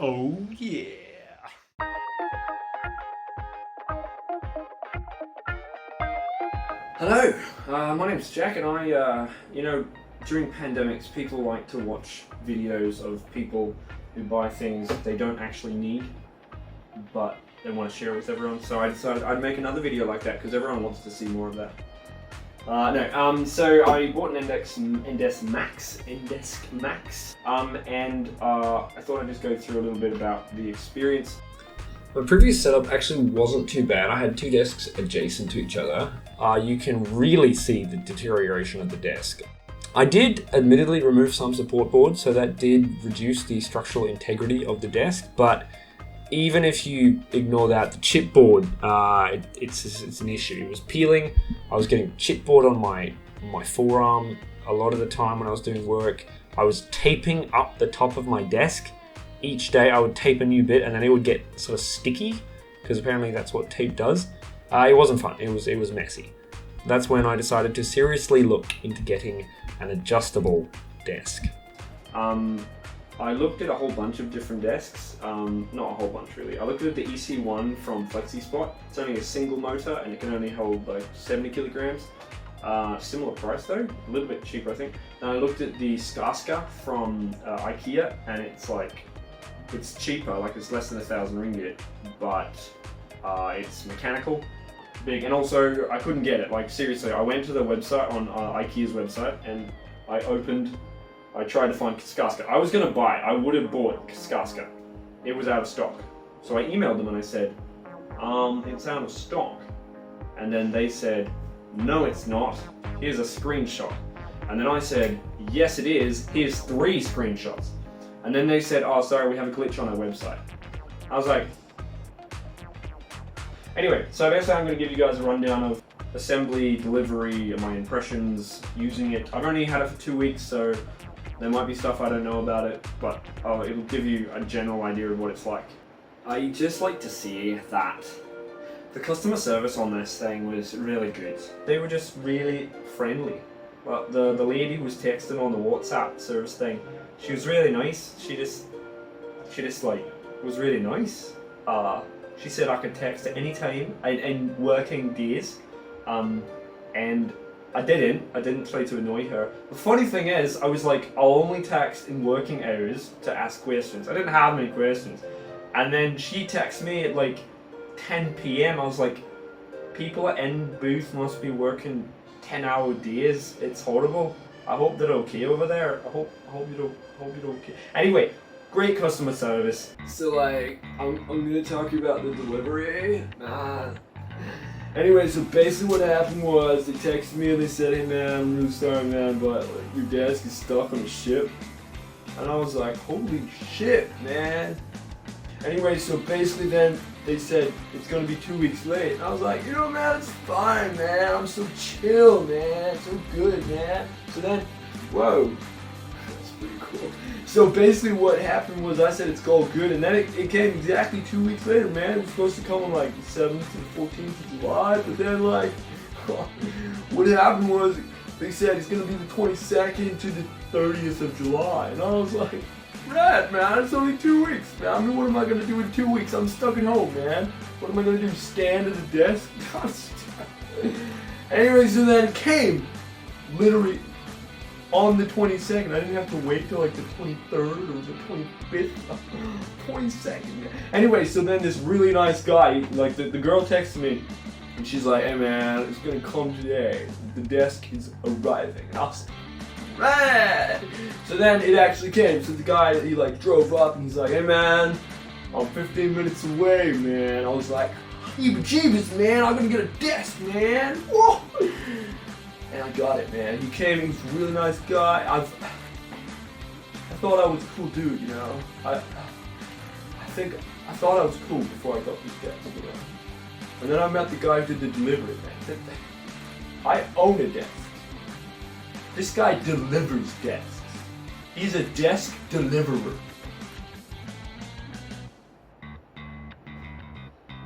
Oh yeah. Hello, my name's Jack, and during pandemics, people like to watch videos of people who buy things they don't actually need, but they want to share it with everyone. So I decided I'd make another video like that because everyone wants to see more of that. So I bought an Endesk Max, and I thought I'd just go through a little bit about the experience. My previous setup actually wasn't too bad. I had two desks adjacent to each other. You can really see the deterioration of the desk. I did admittedly remove some support boards, so that did reduce the structural integrity of the desk, but even if you ignore that, the chipboard, it's an issue. It was peeling. I was getting chipboard on my forearm a lot of the time when I was doing work. I was taping up the top of my desk. Each day I would tape a new bit and then it would get sort of sticky, because apparently that's what tape does. It wasn't fun. It was messy. That's when I decided to seriously look into getting an adjustable desk. I looked at a whole bunch of different desks, not a whole bunch really. I looked at the EC1 from Flexispot. It's only a single motor and it can only hold like 70 kilograms. Similar price though, a little bit cheaper I think. Then I looked at the Skaska from IKEA, and it's cheaper, like it's less than 1,000 ringgit, but it's mechanical, big, and also I couldn't get it. Like seriously, I went to the website on IKEA's website and I tried to find Skaska. I was going to buy it. I would have bought Skaska. It was out of stock. So I emailed them and I said, it's out of stock. And then they said, no it's not. Here's a screenshot. And then I said, yes it is. Here's 3 screenshots. And then they said, oh sorry, we have a glitch on our website. I was like, anyway, so basically I'm going to give you guys a rundown of assembly, delivery, my impressions using it. I've only had it for 2 weeks, so there might be stuff I don't know about it, but it'll give you a general idea of what it's like. I just like to see that the customer service on this thing was really good. They were just really friendly. Well, the lady who was texting on the WhatsApp service thing, she was really nice. She just like was really nice. She said I could text at any time in working days, and I didn't try to annoy her. The funny thing is, I was like, I'll only text in working hours to ask questions. I didn't have many questions. And then she texted me at like 10 PM. I was like, people at Enbooth must be working 10-hour days. It's horrible. I hope they're okay over there. I hope you're okay. Anyway, great customer service. So like, I'm gonna talk about the delivery. Anyway, so basically what happened was they texted me and they said, hey man, I'm really sorry man, but like, your desk is stuck on a ship. And I was like, holy shit, man. Anyway, so basically then they said it's gonna be 2 weeks late. And I was like, man, it's fine, man. I'm so chill, man. So good, man. So then, whoa, that's pretty cool. So basically what happened was I said it's all good, and then it came exactly 2 weeks later, man. It was supposed to come on like the 7th to the 14th of July, but then like, what happened was they said it's gonna be the 22nd to the 30th of July, and I was like, rad, man, it's only 2 weeks, man. I mean, what am I gonna do in 2 weeks? I'm stuck at home, man. What am I gonna do, stand at the desk? Anyway, so then it came, literally, on the 22nd. I didn't have to wait till like the 23rd or the 25th. 22nd. Anyway, so then this really nice guy, like the girl texted me, and she's like, hey man, it's gonna come today. The desk is arriving. And I was like, rad! So then it actually came. So the guy, he like drove up and he's like, hey man, I'm 15 minutes away, man. I was like, heebie-jeebies, man, I'm gonna get a desk, man. Whoa! And I got it, man. He came, he was a really nice guy. I thought I was a cool dude, I thought I was cool before I got this desk, And then I met the guy who did the delivery, man. I own a desk. This guy delivers desks. He's a desk deliverer.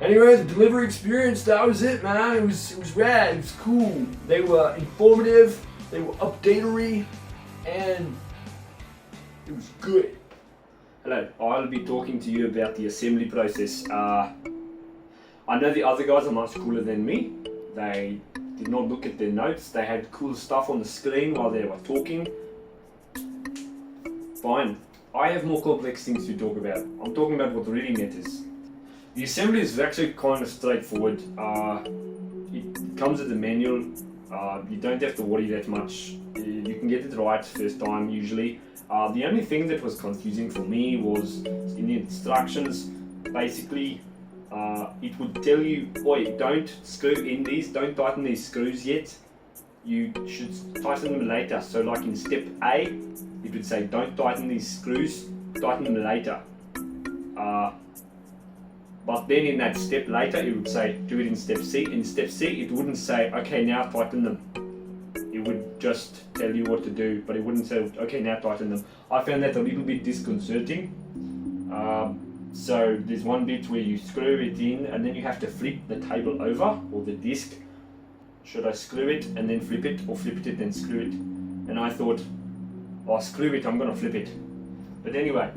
Anyway, the delivery experience, that was it, man. It was rad, it was cool. They were informative, they were updatery, and it was good. Hello, I'll be talking to you about the assembly process. I know the other guys are much cooler than me. They did not look at their notes. They had cool stuff on the screen while they were talking. Fine. I have more complex things to talk about. I'm talking about what really matters. The assembly is actually kind of straightforward. It comes with a manual. You don't have to worry that much. You can get it right first time usually. The only thing that was confusing for me was in the instructions. Basically, it would tell you, "Oi, don't screw in these. Don't tighten these screws yet. You should tighten them later." So, like in step A, it would say, "Don't tighten these screws. Tighten them later." But then in that step later, it would say, "Do it in step C." In step C, it wouldn't say, "Okay, now tighten them." It would just tell you what to do, but it wouldn't say, "Okay, now tighten them." I found that a little bit disconcerting. So there's one bit where you screw it in, and then you have to flip the table over, or the disc. Should I screw it and then flip it, or flip it then screw it? And I thought, "Oh, screw it, I'm gonna flip it." But anyway,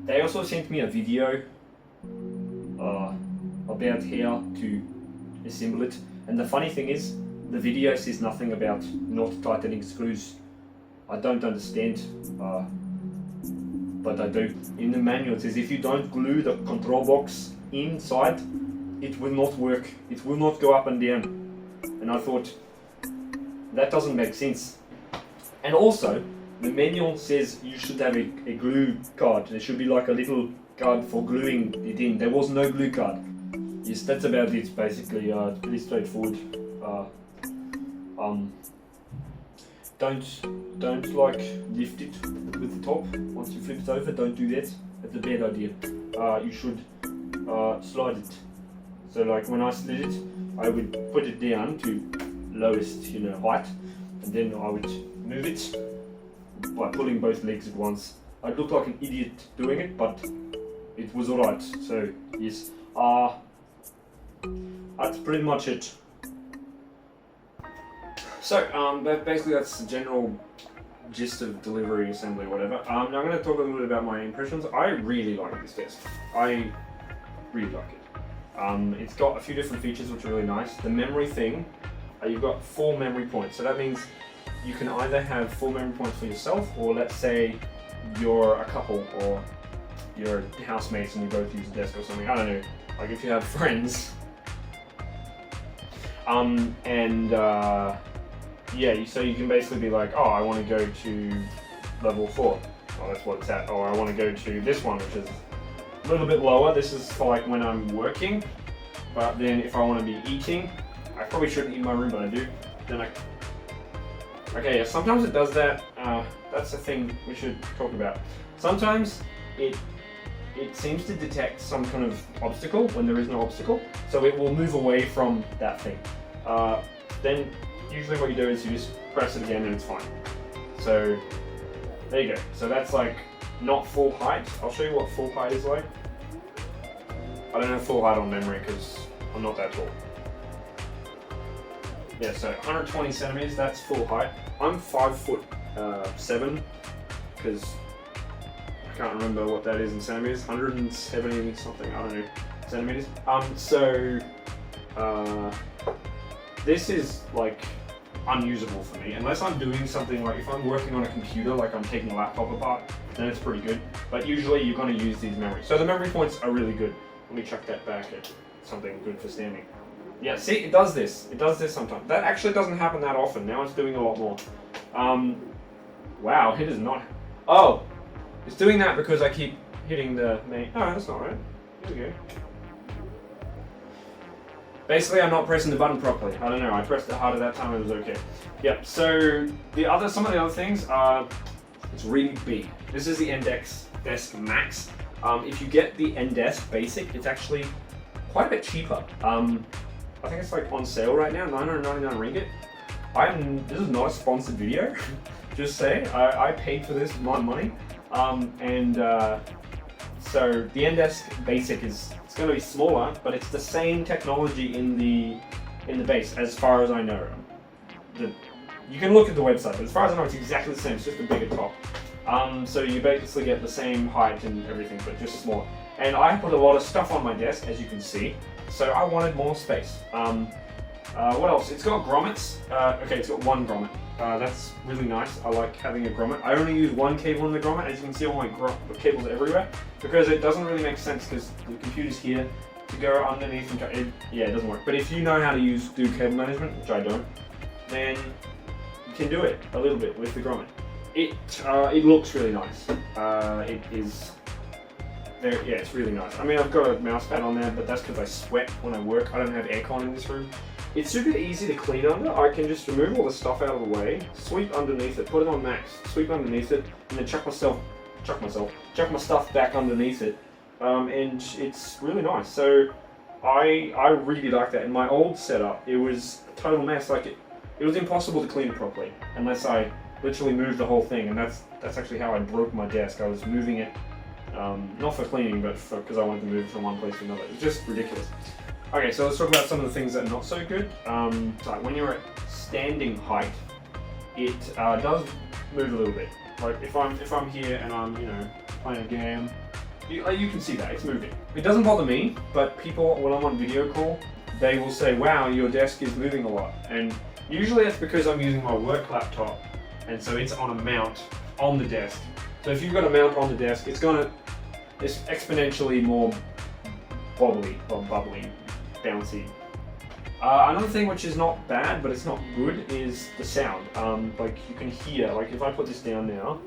they also sent me a video about how to assemble it. And the funny thing is, the video says nothing about not tightening screws. I don't understand, but I do. In the manual it says if you don't glue the control box inside, it will not work. It will not go up and down. And I thought, that doesn't make sense. And also, the manual says you should have a glue card. There should be like a little card for gluing it in. There was no glue card. Yes, that's about it basically. It's pretty straightforward. Don't like lift it with the top once you flip it over. Don't do that. That's a bad idea. You should slide it. So like when I slid it, I would put it down to lowest height, and then I would move it by pulling both legs at once. I looked like an idiot doing it, but it was alright. So yes, that's pretty much it. So basically that's the general gist of delivery, assembly, whatever. Now I'm going to talk a little bit about my impressions. I really like this desk. I really like it. It's got a few different features which are really nice. The memory thing, you've got 4 memory points. So that means you can either have 4 memory points for yourself, or let's say you're a couple or you're housemates and you both use a desk or something. I don't know. Like if you have friends. Yeah, so you can basically be like, "Oh, I want to go to level 4. Oh, that's what it's at. Or I want to go to this one, which is a little bit lower. This is for like when I'm working. But then if I want to be eating, I probably shouldn't eat in my room, but I do. Then okay, yeah, sometimes it does that. That's the thing we should talk about. Sometimes it seems to detect some kind of obstacle when there is no obstacle, so it will move away from that thing. Then usually what you do is you just press it again and it's fine. So there you go. So that's like not full height. I'll show you what full height is like. I don't have full height on memory because I'm not that tall. Yeah, so 120 centimeters, that's full height. I'm 5'7", because I can't remember what that is in centimeters. 170 something, I don't know, centimeters. This is like unusable for me unless I'm doing something like if I'm working on a computer, like I'm taking a laptop apart, then it's pretty good. But usually you're going to use these memories. So the memory points are really good. Let me chuck that back at something good for standing. Yeah, see, it does this. It does this sometimes. That actually doesn't happen that often. Now it's doing a lot more. Wow, it is not. Oh, it's doing that because I keep hitting the main. Oh, that's not right. Here we go. Basically, I'm not pressing the button properly. I don't know. I pressed it harder that time. It was okay. Yep. So some of the other things are. It's really big. This is the Endesk Max. If you get the Endesk Basic, it's actually quite a bit cheaper. I think it's like on sale right now, 999 ringgit. This is not a sponsored video. Just saying. I paid for this with my money. So the Endesk Basic it's going to be smaller, but it's the same technology in the base, as far as I know. You can look at the website, but as far as I know, it's exactly the same. It's just a bigger top. So you basically get the same height and everything, but just smaller. And I put a lot of stuff on my desk, as you can see, so I wanted more space. What else? It's got grommets. Okay, it's got one grommet. That's really nice. I like having a grommet. I only use one cable in the grommet. As you can see, all my cables are everywhere, because it doesn't really make sense, because the computer's here, to go underneath and yeah, it doesn't work. But if you know how to do cable management, which I don't, then you can do it a little bit with the grommet. It looks really nice. It is very, yeah, it's really nice. I mean, I've got a mouse pad on there, but that's because I sweat when I work. I don't have aircon in this room. It's super easy to clean under. I can just remove all the stuff out of the way, sweep underneath it, put it on max, sweep underneath it, and then chuck my stuff back underneath it. And it's really nice. So I really like that. In my old setup, it was a total mess. Like it was impossible to clean it properly unless I literally moved the whole thing. And that's actually how I broke my desk. I was moving it, not for cleaning, but because I wanted to move it from one place to another. It's just ridiculous. Okay, so let's talk about some of the things that are not so good. So when you're at standing height, it does move a little bit. Like if I'm here and I'm playing a game, you can see that it's moving. It doesn't bother me, but people, when I'm on video call, they will say, "Wow, your desk is moving a lot." And usually that's because I'm using my work laptop, and so it's on a mount on the desk. So if you've got a mount on the desk, it's exponentially more bubbly, bouncy. Another thing which is not bad, but it's not good, is the sound. Like you can hear, like if I put this down now,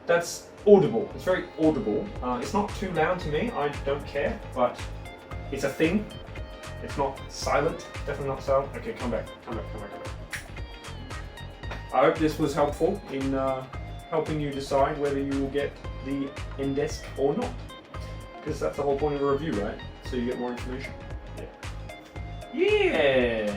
that's audible. It's very audible. It's not too loud to me. I don't care, but it's a thing. It's not silent. Definitely not silent. Okay, come back. I hope this was helpful in helping you decide whether you will get the Endesk or not, because that's the whole point of a review, right? So you get more information. Yeah.